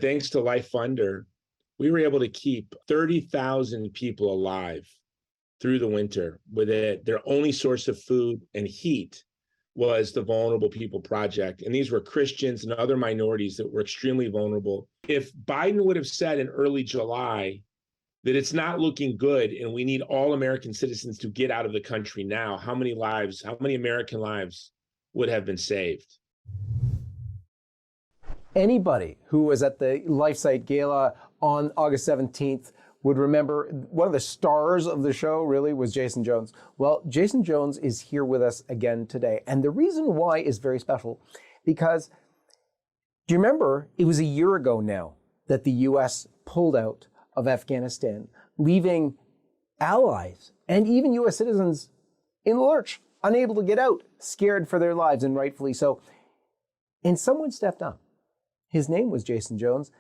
Thanks to Life Funder, we were able to keep 30,000 people alive through the winter with it. Their only source of food and heat was the Vulnerable People Project. And these were Christians and other minorities that were extremely vulnerable. If Biden would have said in early July that it's not looking good and we need all American citizens to get out of the country now, how many American lives would have been saved? Anybody who was at the LifeSite Gala on August 17th would remember one of the stars of the show really was Jason Jones. Well, Jason Jones is here with us again today. And the reason why is very special because do you remember it was a year ago now that the US pulled out of Afghanistan, leaving allies and even US citizens in the lurch, unable to get out, scared for their lives, and rightfully so. And someone stepped up. His name was Jason Jones.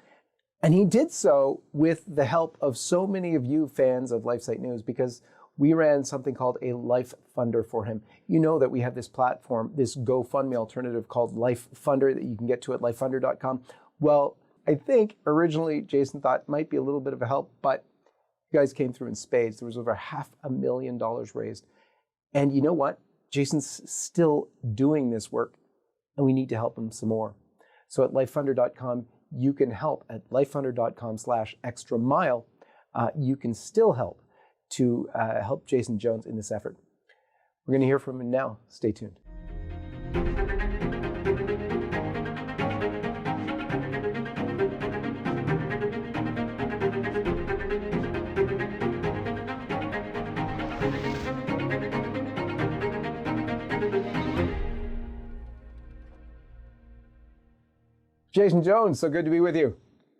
And he did so with the help of so many of you fans of LifeSite News because we ran something called a Life Funder for him. You know that we have this platform, this GoFundMe alternative called Life Funder that you can get to at lifefunder.com. Well, I think originally Jason thought it might be a little bit of a help, but you guys came through in spades. There was over $500,000 raised. And you know what? Jason's still doing this work and we need to help him some more. So at lifefunder.com, you can help at lifefunder.com/extra mile. You can still help to help Jason Jones in this effort. We're going to hear from him now. Stay tuned. Jason Jones, so good to be with you.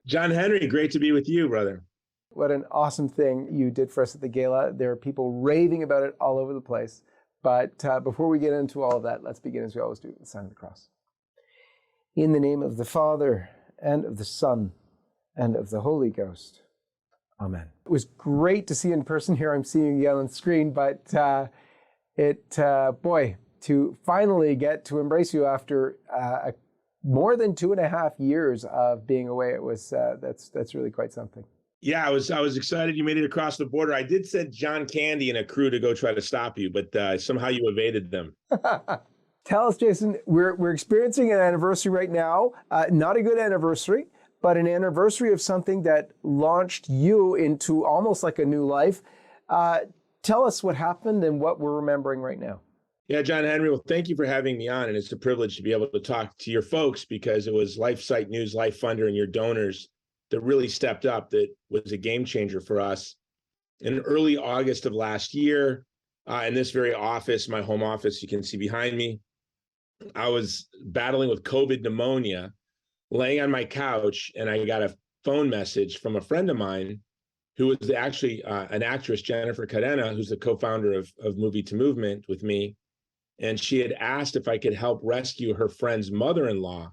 John Henry, great to be with you, brother. What an awesome thing you did for us at the gala. There are people raving about it all over the place. But before we get into all of that, let's begin as we always do with the sign of the cross. In the name of the Father, and of the Son, and of the Holy Ghost. Amen. It was great to see you in person here. I'm seeing you on the screen, but boy, to finally get to embrace you after more than 2.5 years of being away, it was that's really quite something. Yeah, I was excited you made it across the border. I did send John Candy and a crew to go try to stop you, but somehow you evaded them. Tell us, Jason, we're experiencing an anniversary right now. Not a good anniversary, but an anniversary of something that launched you into almost like a new life. Tell us what happened and what we're remembering right now. Yeah, John Henry, well, thank you for having me on. And it's a privilege to be able to talk to your folks because it was LifeSite News, Life Funder, and your donors that really stepped up. That was a game changer for us. In early August of last year, in this very office, my home office, you can see behind me, I was battling with COVID pneumonia, laying on my couch, and I got a phone message from a friend of mine who was actually an actress, Jennifer Cadena, who's the co-founder of Movie to Movement with me. And she had asked if I could help rescue her friend's mother-in-law.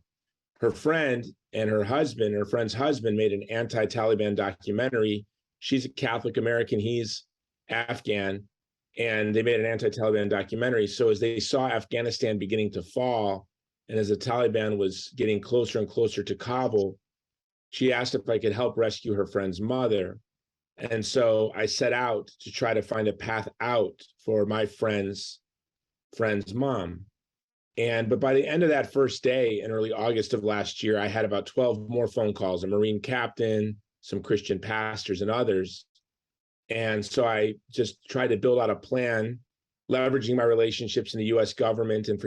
Her friend and her husband, her friend's husband, made an anti-Taliban documentary. She's a Catholic American, he's Afghan, and they made an anti-Taliban documentary. So as they saw Afghanistan beginning to fall, and as the Taliban was getting closer and closer to Kabul, she asked if I could help rescue her friend's mother. And so I set out to try to find a path out for my friend's mom. But by the end of that first day in early August of last year, I had about 12 more phone calls, a Marine captain, some Christian pastors, and others. And so I just tried to build out a plan, leveraging my relationships in the US government and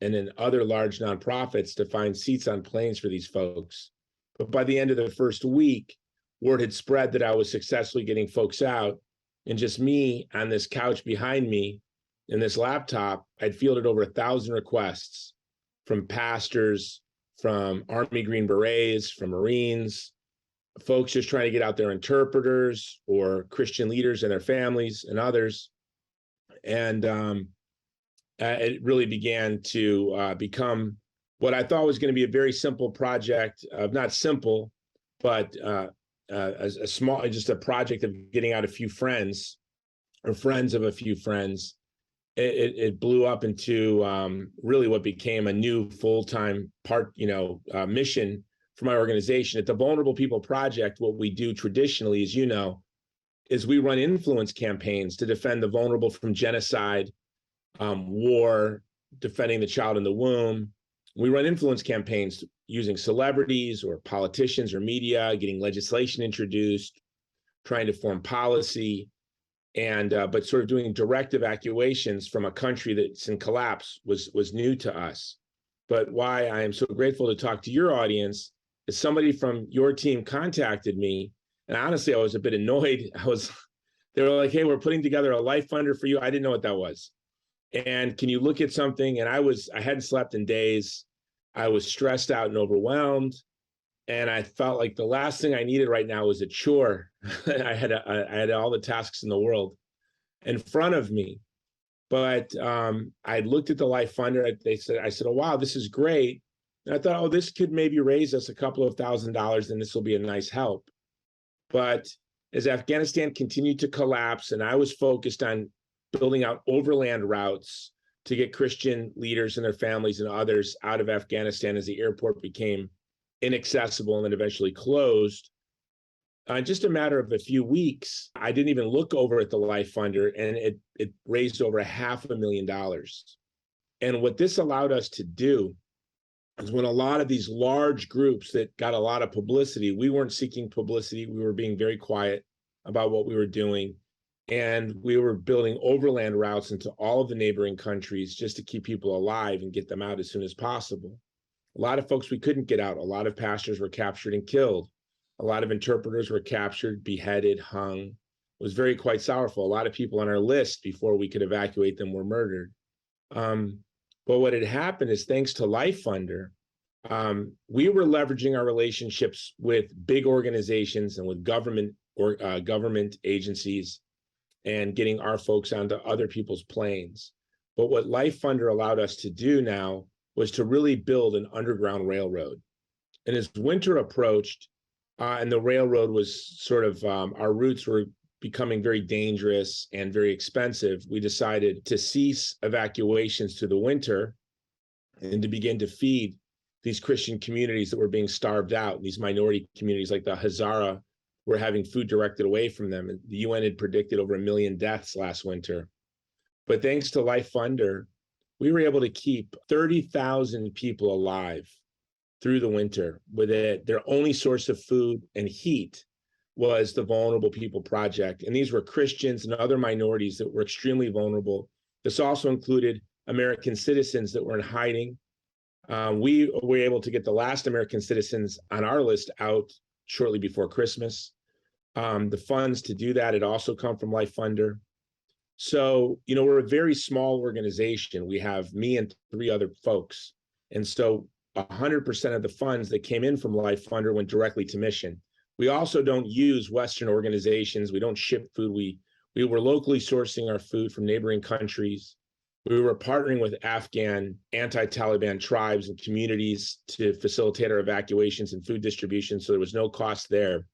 in other large nonprofits to find seats on planes for these folks. But by the end of the first week, word had spread that I was successfully getting folks out, and just me on this couch behind me in this laptop, I'd fielded over 1,000 requests from pastors, from Army Green Berets, from Marines, folks just trying to get out their interpreters or Christian leaders and their families and others. And it really began to become what I thought was going to be a very simple project, not simple, but a small, just a project of getting out a few friends or friends of a few friends. It blew up into really what became a new full-time mission for my organization. At the Vulnerable People Project, what we do traditionally, as you know, is we run influence campaigns to defend the vulnerable from genocide, war, defending the child in the womb. We run influence campaigns using celebrities or politicians or media, getting legislation introduced, trying to form policy, and but sort of doing direct evacuations from a country that's in collapse was new to us. But why I am so grateful to talk to your audience is somebody from your team contacted me, and honestly, I was a bit annoyed. They were like, "Hey, we're putting together a life funder for you." I didn't know what that was. And can you look at something? And I hadn't slept in days. I was stressed out and overwhelmed. And I felt like the last thing I needed right now was a chore. I had all the tasks in the world in front of me. But I looked at the Life Funder. I said, "Oh, wow, this is great." And I thought, "Oh, this could maybe raise us a couple of $1,000s, and this will be a nice help." But as Afghanistan continued to collapse, and I was focused on building out overland routes to get Christian leaders and their families and others out of Afghanistan as the airport became inaccessible and then eventually closed. In just a matter of a few weeks, I didn't even look over at the Life Funder, and it raised over $500,000. And what this allowed us to do is, when a lot of these large groups that got a lot of publicity, we weren't seeking publicity. We were being very quiet about what we were doing. And we were building overland routes into all of the neighboring countries just to keep people alive and get them out as soon as possible. A lot of folks we couldn't get out. A lot of pastors were captured and killed. A lot of interpreters were captured, beheaded, hung. It was quite sorrowful. A lot of people on our list before we could evacuate them were murdered. But what had happened is, thanks to Life Funder, we were leveraging our relationships with big organizations and with government agencies and getting our folks onto other people's planes. But what Life Funder allowed us to do now was to really build an underground railroad. And as winter approached, and the railroad was sort of, our routes were becoming very dangerous and very expensive, we decided to cease evacuations through the winter and to begin to feed these Christian communities that were being starved out. These minority communities like the Hazara were having food directed away from them. And the UN had predicted over 1 million deaths last winter. But thanks to Life Funder, we were able to keep 30,000 people alive through the winter, with it. Their only source of food and heat was the Vulnerable People Project. And these were Christians and other minorities that were extremely vulnerable. This also included American citizens that were in hiding. We were able to get the last American citizens on our list out shortly before Christmas. The funds to do that had also come from Life Funder. So, we're a very small organization. We have me and 3 other folks. And so 100% of the funds that came in from Life Funder went directly to mission. We also don't use Western organizations. We don't ship food. We were locally sourcing our food from neighboring countries. We were partnering with Afghan anti-Taliban tribes and communities to facilitate our evacuations and food distribution, so there was no cost there.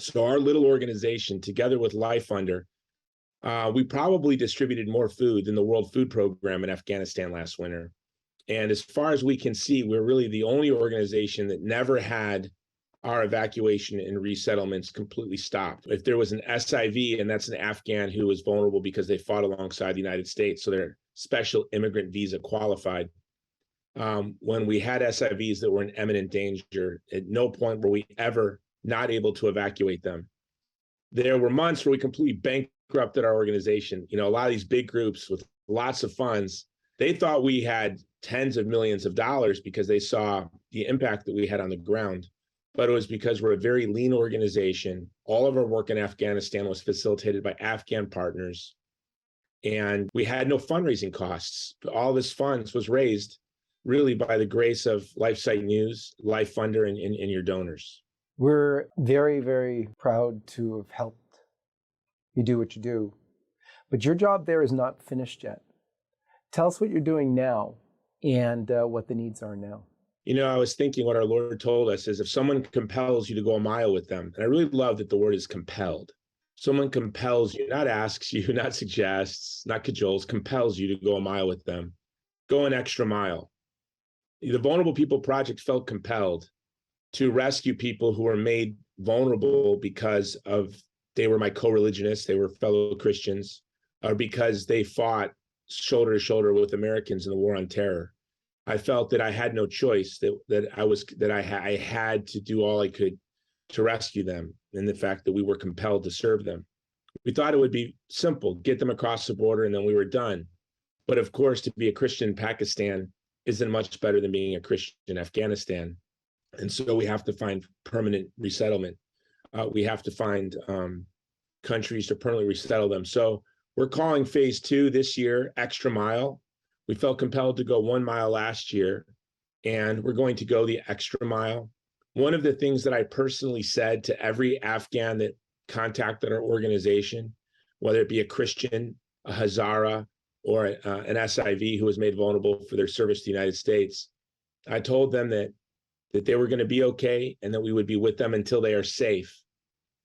So our little organization, together with Life Funder, we probably distributed more food than the World Food Program in Afghanistan last winter. And as far as we can see, we're really the only organization that never had our evacuation and resettlements completely stopped. If there was an SIV, and that's an Afghan who was vulnerable because they fought alongside the United States, so they're special immigrant visa qualified. When we had SIVs that were in imminent danger, at no point were we ever not able to evacuate them. There were months where we completely bankrupted our organization. A lot of these big groups with lots of funds, they thought we had tens of millions of dollars because they saw the impact that we had on the ground. But it was because we're a very lean organization. All of our work in Afghanistan was facilitated by Afghan partners. And we had no fundraising costs. All this funds was raised really by the grace of LifeSite News, Life Funder, and your donors. We're very, very proud to have helped you do what you do. But your job there is not finished yet. Tell us what you're doing now and what the needs are now. I was thinking what our Lord told us is, if someone compels you to go a mile with them, and I really love that the word is compelled. Someone compels you, not asks you, not suggests, not cajoles, compels you to go a mile with them. Go an extra mile. The Vulnerable People Project felt compelled to rescue people who were made vulnerable because of they were my co-religionists, they were fellow Christians, or because they fought shoulder to shoulder with Americans in the war on terror. I felt that I had no choice, that I had to do all I could to rescue them, and the fact that we were compelled to serve them. We thought it would be simple, get them across the border, and then we were done. But of course, to be a Christian in Pakistan isn't much better than being a Christian in Afghanistan. And so we have to find permanent resettlement. We have to find countries to permanently resettle them. So we're calling phase 2 this year, extra mile. We felt compelled to go 1 mile last year, and we're going to go the extra mile. One of the things that I personally said to every Afghan that contacted our organization, whether it be a Christian, a Hazara, or an SIV who was made vulnerable for their service to the United States, I told them that they were going to be okay and that we would be with them until they are safe.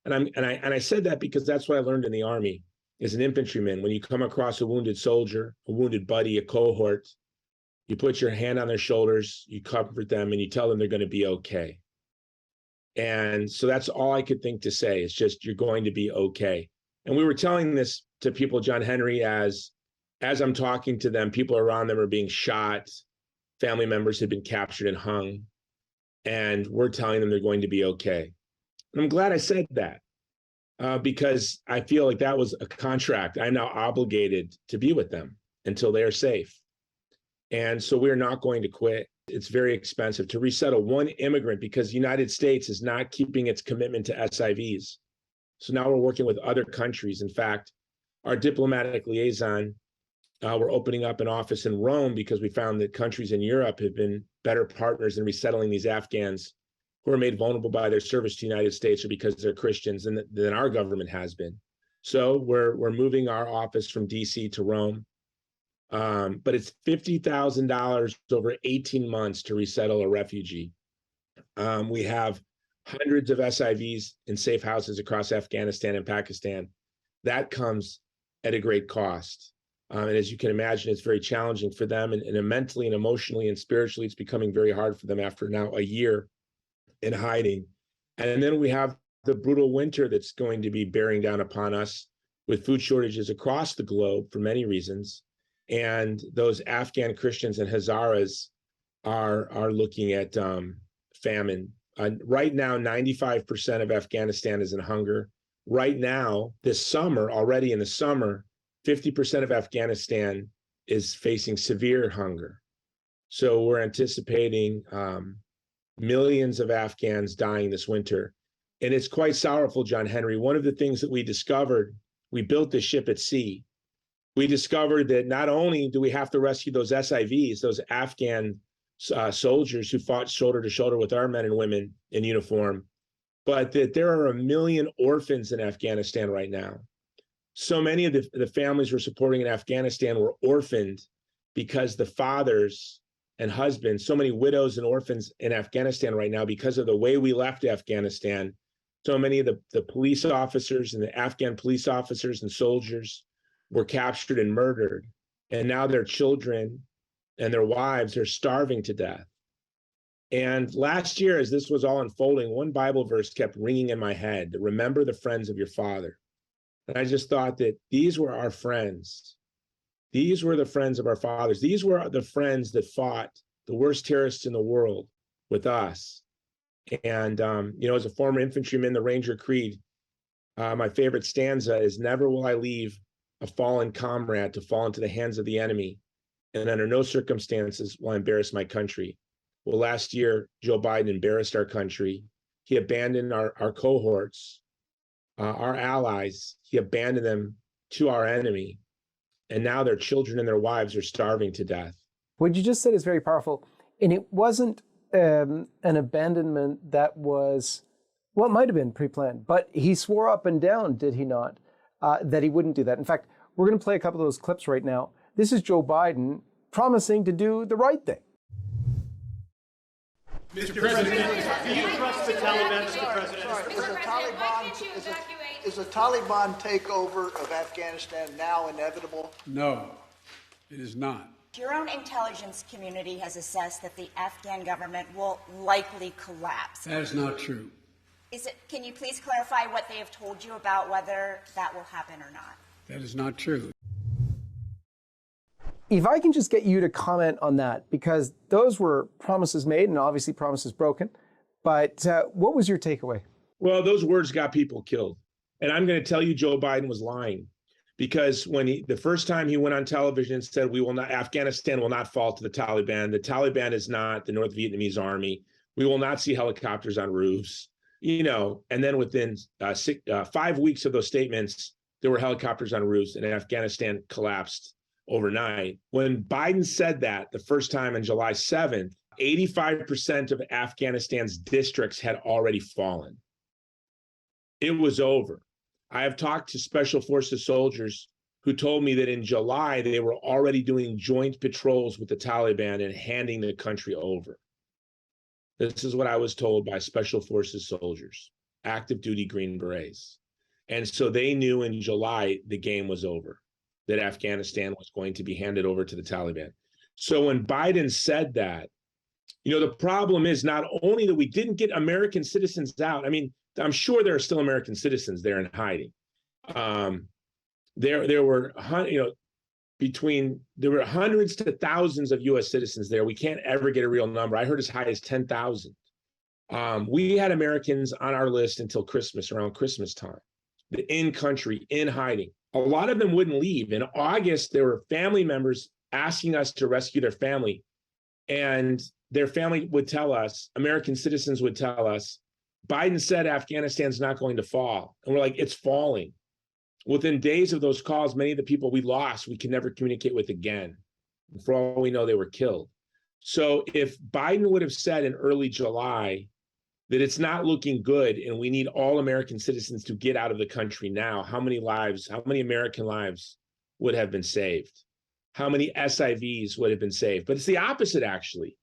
And I said that because that's what I learned in the Army as an infantryman. When you come across a wounded soldier, a wounded buddy, a cohort, you put your hand on their shoulders, you comfort them, and you tell them they're going to be okay. And so that's all I could think to say. It's just, you're going to be okay. And we were telling this to people, John Henry, as I'm talking to them, people around them are being shot, family members have been captured and hung, and we're telling them they're going to be okay. And I'm glad I said that, because I feel like that was a contract. I'm now obligated to be with them until they are safe. And so we're not going to quit. It's very expensive to resettle one immigrant because the United States is not keeping its commitment to SIVs. So now we're working with other countries. In fact, our diplomatic liaison, we're opening up an office in Rome because we found that countries in Europe have been better partners in resettling these Afghans who are made vulnerable by their service to the United States or because they're Christians than our government has been. So we're moving our office from DC to Rome. But it's $50,000 over 18 months to resettle a refugee. We have hundreds of SIVs in safe houses across Afghanistan and Pakistan. That comes at a great cost. And as you can imagine, it's very challenging for them, and mentally and emotionally and spiritually, it's becoming very hard for them after now a year in hiding. And then we have the brutal winter that's going to be bearing down upon us with food shortages across the globe for many reasons. And those Afghan Christians and Hazaras are looking at famine. Right now, 95% of Afghanistan is in hunger. Right now, this summer, already in the summer, 50% of Afghanistan is facing severe hunger. So we're anticipating millions of Afghans dying this winter. And it's quite sorrowful, John Henry. One of the things that we discovered, we built this ship at sea. We discovered that not only do we have to rescue those SIVs, those Afghan soldiers who fought shoulder to shoulder with our men and women in uniform, but that there are 1 million orphans in Afghanistan right now. So many of the families we're supporting in Afghanistan were orphaned because the fathers and husbands, so many widows and orphans in Afghanistan right now because of the way we left Afghanistan. So many of the police officers and the Afghan police officers and soldiers were captured and murdered. And now their children and their wives are starving to death. And last year, as this was all unfolding, one Bible verse kept ringing in my head: remember the friends of your father. And I just thought that these were our friends. These were the friends of our fathers. These were the friends that fought the worst terrorists in the world with us. And, as a former infantryman, the Ranger Creed, my favorite stanza is, never will I leave a fallen comrade to fall into the hands of the enemy, and under no circumstances will I embarrass my country. Well, last year, Joe Biden embarrassed our country. He abandoned our cohorts, our allies. He abandoned them to our enemy. And now their children and their wives are starving to death. What you just said is very powerful. And it wasn't an abandonment that was, well, it might have been pre-planned, but he swore up and down, did he not, that he wouldn't do that. In fact, we're going to play a couple of those clips right now. This is Joe Biden promising to do the right thing. Mr. President, do you trust the Taliban, Mr. President? Is a Taliban takeover of Afghanistan now inevitable? No, it is not. Your own intelligence community has assessed that the Afghan government will likely collapse. That is not true. Can you please clarify what they have told you about whether that will happen or not? That is not true. If I can just get you to comment on that, because those were promises made and obviously promises broken. But what was your takeaway? Well, those words got people killed. And I'm going to tell you, Joe Biden was lying, because when the first time he went on television and said, Afghanistan will not fall to the Taliban. The Taliban is not the North Vietnamese army. We will not see helicopters on roofs, and then within 5 weeks of those statements, there were helicopters on roofs and Afghanistan collapsed overnight. When Biden said that the first time on July 7th, 85% of Afghanistan's districts had already fallen. It was over. I have talked to Special Forces soldiers who told me that in July, they were already doing joint patrols with the Taliban and handing the country over. This is what I was told by Special Forces soldiers, active duty Green Berets. And so they knew in July the game was over, that Afghanistan was going to be handed over to the Taliban. So when Biden said that, the problem is not only that we didn't get American citizens out. I mean, I'm sure there are still American citizens there in hiding. There were hundreds to thousands of U.S. citizens there. We can't ever get a real number. I heard as high as 10,000. We had Americans on our list until Christmas, around Christmas time, in country, in hiding. A lot of them wouldn't leave. In August, there were family members asking us to rescue their family. And their family would tell us, American citizens would tell us, Biden said Afghanistan's not going to fall. And we're like, it's falling. Within days of those calls, many of the people we lost, we can never communicate with again. For all we know, they were killed. So if Biden would have said in early July that it's not looking good and we need all American citizens to get out of the country now, how many American lives would have been saved? How many SIVs would have been saved? But it's the opposite, actually.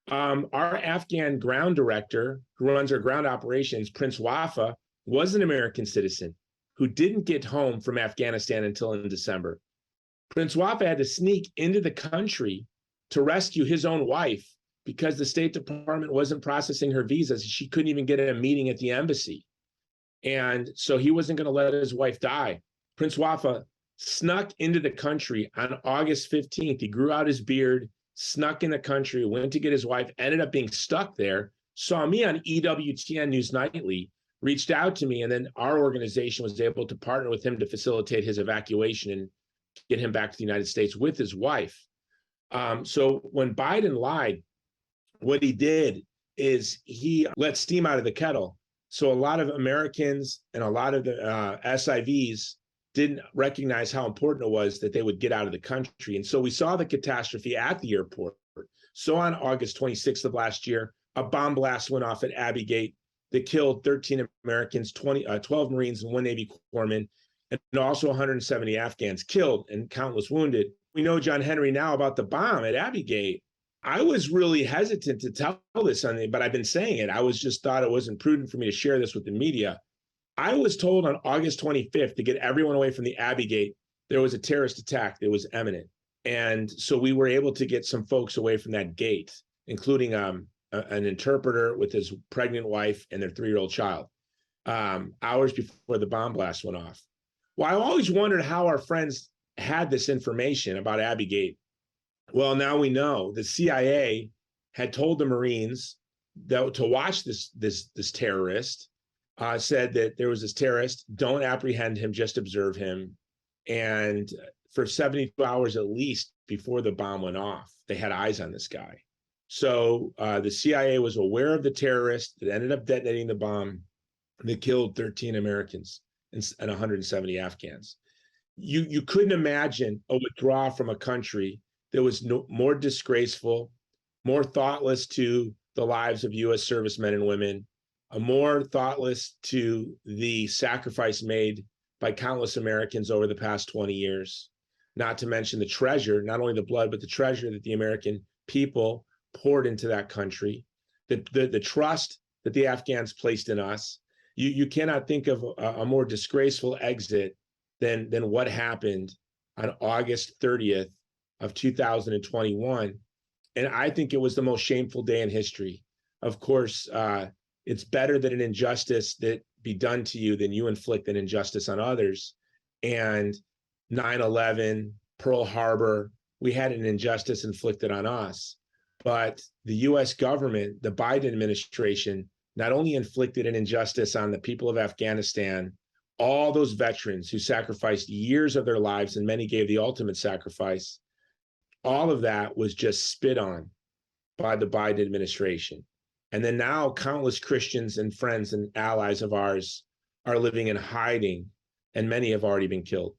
Our Afghan ground director, who runs our ground operations, Prince Wafa, was an American citizen who didn't get home from Afghanistan until in December. Prince Wafa had to sneak into the country to rescue his own wife because the State Department wasn't processing her visas. She couldn't even get a meeting at the embassy. And so he wasn't going to let his wife die. Prince Wafa snuck into the country on August 15th. He grew out his beard, snuck in the country, went to get his wife, ended up being stuck there, saw me on EWTN News Nightly, reached out to me, and then our organization was able to partner with him to facilitate his evacuation and get him back to the United States with his wife. So when Biden lied, what he did is he let steam out of the kettle. So a lot of Americans and a lot of the SIVs didn't recognize how important it was that they would get out of the country. And so we saw the catastrophe at the airport. So on August 26th of last year, a bomb blast went off at Abbey Gate that killed 13 Americans, 12 Marines and 1 Navy corpsman, and also 170 Afghans killed and countless wounded. We know, John Henry, now about the bomb at Abbey Gate. I was really hesitant to tell this on but I've been saying it. I just thought it wasn't prudent for me to share this with the media. I was told on August 25th to get everyone away from the Abbey Gate. There was a terrorist attack that was imminent. And so we were able to get some folks away from that gate, including an interpreter with his pregnant wife and their 3-year-old child, hours before the bomb blast went off. Well, I always wondered how our friends had this information about Abbey Gate. Well, now we know the CIA had told the Marines that to watch this terrorist, said that there was this terrorist, don't apprehend him, just observe him. And for 72 hours at least before the bomb went off, they had eyes on this guy. So the CIA was aware of the terrorist that ended up detonating the bomb that killed 13 Americans and 170 Afghans. You couldn't imagine a withdrawal from a country that was more disgraceful, more thoughtless to the lives of U.S. servicemen and women, more thoughtless to the sacrifice made by countless Americans over the past 20 years, not to mention the treasure, not only the blood, but the treasure that the American people poured into that country, the trust that the Afghans placed in us. You cannot think of a more disgraceful exit than what happened on August 30th of 2021. And I think it was the most shameful day in history. Of course, it's better that an injustice that be done to you than you inflict an injustice on others. And 9/11, Pearl Harbor, we had an injustice inflicted on us. But the US government, the Biden administration, not only inflicted an injustice on the people of Afghanistan, all those veterans who sacrificed years of their lives, and many gave the ultimate sacrifice, all of that was just spit on by the Biden administration. And then now countless Christians and friends and allies of ours are living in hiding, and many have already been killed.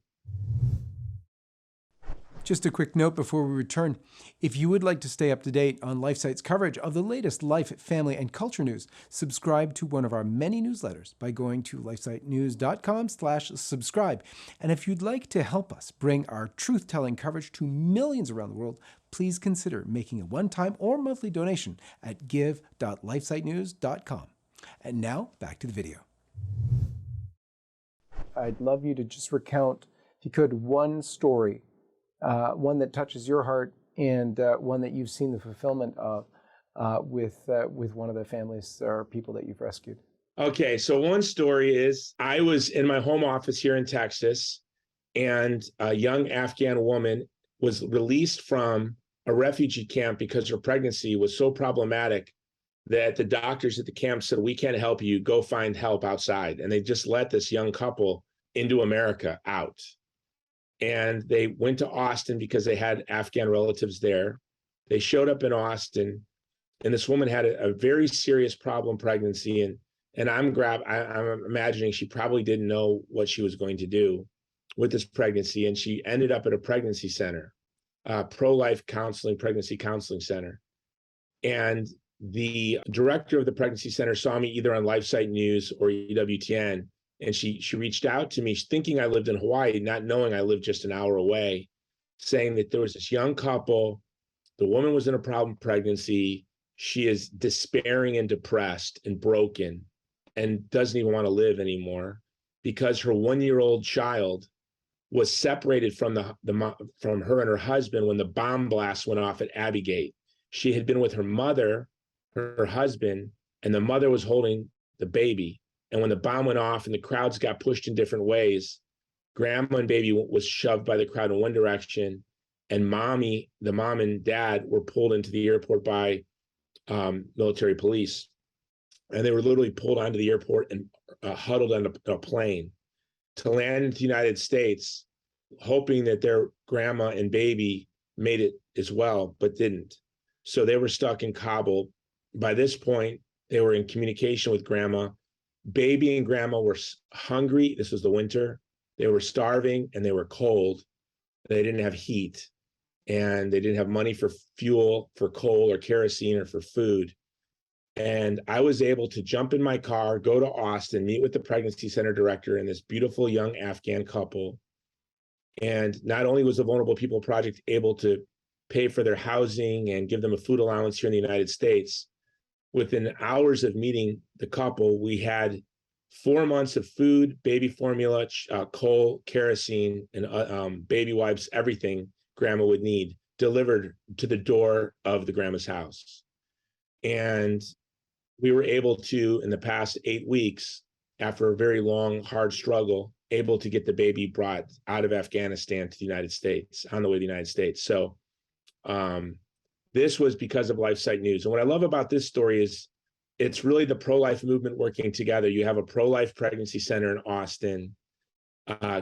Just a quick note before we return. If you would like to stay up to date on LifeSite's coverage of the latest life, family, and culture news, subscribe to one of our many newsletters by going to lifesitenews.com/subscribe. And if you'd like to help us bring our truth-telling coverage to millions around the world, please consider making a one-time or monthly donation at give.lifesitenews.com. And now, back to the video. I'd love you to just recount, if you could, one story, one that touches your heart, and one that you've seen the fulfillment of with one of the families or people that you've rescued. Okay, so one story is I was in my home office here in Texas, and a young Afghan woman was released from a refugee camp because her pregnancy was so problematic that the doctors at the camp said, "We can't help you, go find help outside." And they just let this young couple into America out. And they went to Austin because they had Afghan relatives there. They showed up in Austin, and this woman had a very serious problem pregnancy. And I'm imagining she probably didn't know what she was going to do with this pregnancy. And she ended up at a pregnancy center, pro-life counseling, pregnancy counseling center. And the director of the pregnancy center saw me either on LifeSite News or EWTN. And she reached out to me thinking I lived in Hawaii, not knowing I lived just an hour away, saying that there was this young couple. The woman was in a problem pregnancy. She is despairing and depressed and broken and doesn't even want to live anymore because her 1-year-old child was separated from from her and her husband when the bomb blast went off at Abbey Gate. She had been with her mother, her husband, and the mother was holding the baby. And when the bomb went off and the crowds got pushed in different ways, grandma and baby was shoved by the crowd in one direction, and the mom and dad were pulled into the airport by military police. And they were literally pulled onto the airport and huddled on a plane to land into the United States, hoping that their grandma and baby made it as well, but didn't. So they were stuck in Kabul. By this point, they were in communication with grandma. Baby and grandma were hungry. This was the winter. They were starving and they were cold. They didn't have heat, and they didn't have money for fuel, for coal or kerosene or for food. And I was able to jump in my car, go to Austin, meet with the pregnancy center director and this beautiful young Afghan couple. And not only was the Vulnerable People Project able to pay for their housing and give them a food allowance here in the United States, within hours of meeting the couple, we had 4 months of food, baby formula, coal, kerosene, and baby wipes, everything grandma would need delivered to the door of the grandma's house. And we were able to, in the past 8 weeks, after a very long, hard struggle, able to get the baby brought out of Afghanistan to the United States, on the way to the United States. So this was because of LifeSite News. And what I love about this story is it's really the pro-life movement working together. You have a pro-life pregnancy center in Austin,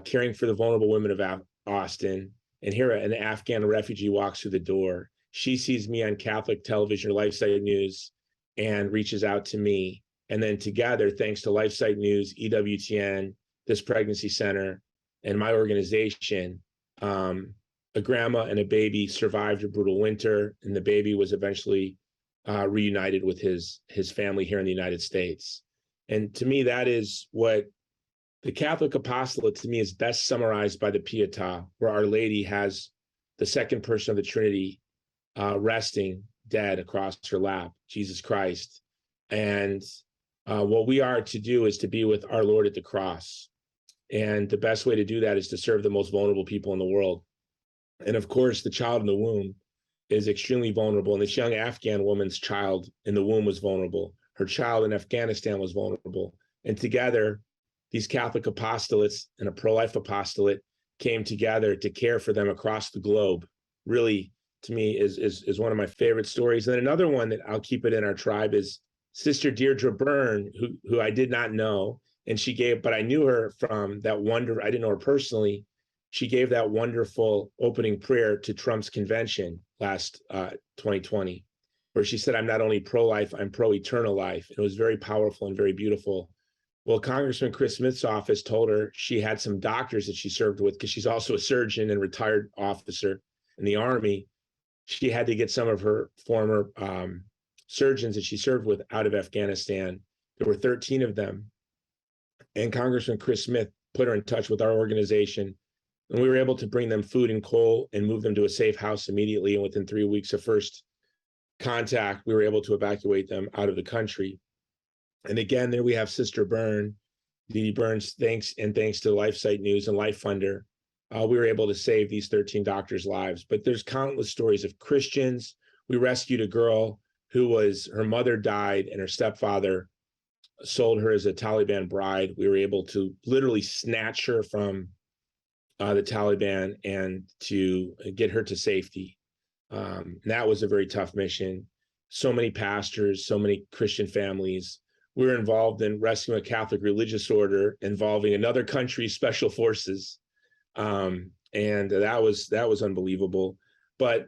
caring for the vulnerable women of Austin. And here an Afghan refugee walks through the door. She sees me on Catholic television or LifeSite News and reaches out to me. And then together, thanks to LifeSite News, EWTN, this pregnancy center, and my organization, a grandma and a baby survived a brutal winter, and the baby was eventually reunited with his family here in the United States. And to me, that is what the Catholic apostolate, to me, is best summarized by the Pietà, where Our Lady has the second person of the Trinity resting dead across her lap, Jesus Christ. And what we are to do is to be with our Lord at the cross. And the best way to do that is to serve the most vulnerable people in the world. And of course, the child in the womb is extremely vulnerable. And this young Afghan woman's child in the womb was vulnerable. Her child in Afghanistan was vulnerable. And together, these Catholic apostolates and a pro-life apostolate came together to care for them across the globe. Really, to me, is one of my favorite stories. And then another one that I'll keep it in our tribe is Sister Deirdre Byrne, who I did not know. And she gave, but I knew her from that wonder. I didn't know her personally. She gave that wonderful opening prayer to Trump's convention last 2020, where she said, "I'm not only pro-life, I'm pro-eternal life." It was very powerful and very beautiful. Well, Congressman Chris Smith's office told her she had some doctors that she served with, because she's also a surgeon and retired officer in the Army. She had to get some of her former surgeons that she served with out of Afghanistan. There were 13 of them. And Congressman Chris Smith put her in touch with our organization. And we were able to bring them food and coal and move them to a safe house immediately. And within 3 weeks of first contact, we were able to evacuate them out of the country. And again, there we have Sister Byrne, Dee Dee Burns, thanks to LifeSite News and Life Funder, we were able to save these 13 doctors' lives. But there's countless stories of Christians. We rescued a girl her mother died and her stepfather sold her as a Taliban bride. We were able to literally snatch her from the Taliban and to get her to safety. That was a very tough mission. So many pastors, so many Christian families. We were involved in rescuing a Catholic religious order involving another country's special forces. And that was unbelievable. But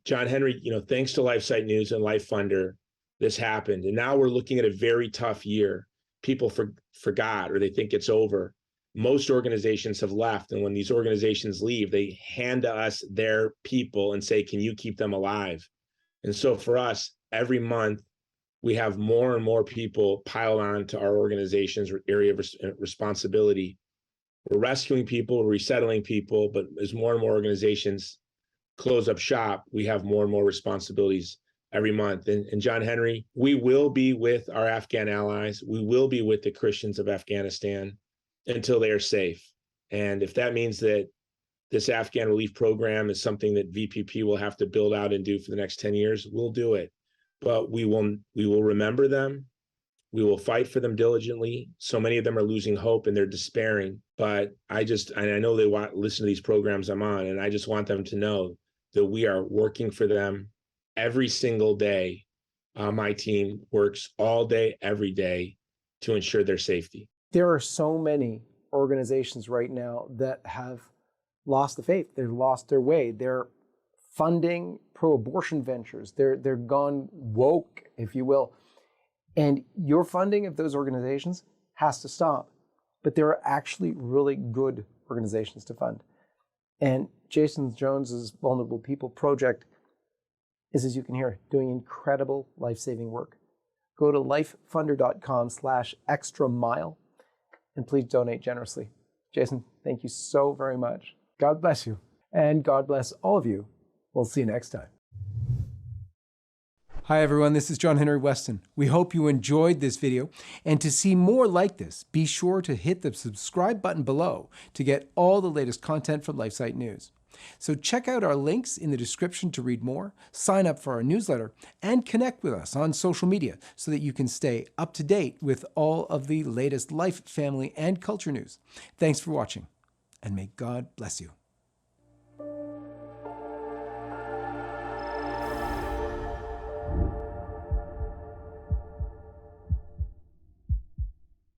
John Henry, thanks to LifeSite News and Life Funder, this happened. And now we're looking at a very tough year. People forgot, or they think it's over. Most organizations have left. And when these organizations leave, they hand to us their people and say, can you keep them alive? And so for us, every month, we have more and more people pile on to our organization's area of responsibility. We're rescuing people, we're resettling people, but as more and more organizations close up shop, we have more and more responsibilities every month. And John Henry, we will be with our Afghan allies. We will be with the Christians of Afghanistan until they are safe. And if that means that this Afghan relief program is something that VPP will have to build out and do for the next 10 years, we'll do it. But we will remember them. We will fight for them diligently. So many of them are losing hope and they're despairing. But I know they want to listen to these programs I'm on, and I just want them to know that we are working for them every single day. My team works all day, every day to ensure their safety. There are so many organizations right now that have lost the faith. They've lost their way. They're funding pro-abortion ventures. They're gone woke, if you will. And your funding of those organizations has to stop. But there are actually really good organizations to fund. And Jason Jones's Vulnerable People Project is, as you can hear, doing incredible life-saving work. Go to lifefunder.com/extra mile and please donate generously. Jason, thank you so very much. God bless you. And God bless all of you. We'll see you next time. Hi everyone, this is John Henry Westen. We hope you enjoyed this video, and to see more like this, be sure to hit the subscribe button below to get all the latest content from LifeSite News. So check out our links in the description to read more, sign up for our newsletter, and connect with us on social media so that you can stay up to date with all of the latest life, family, and culture news. Thanks for watching, and may God bless you.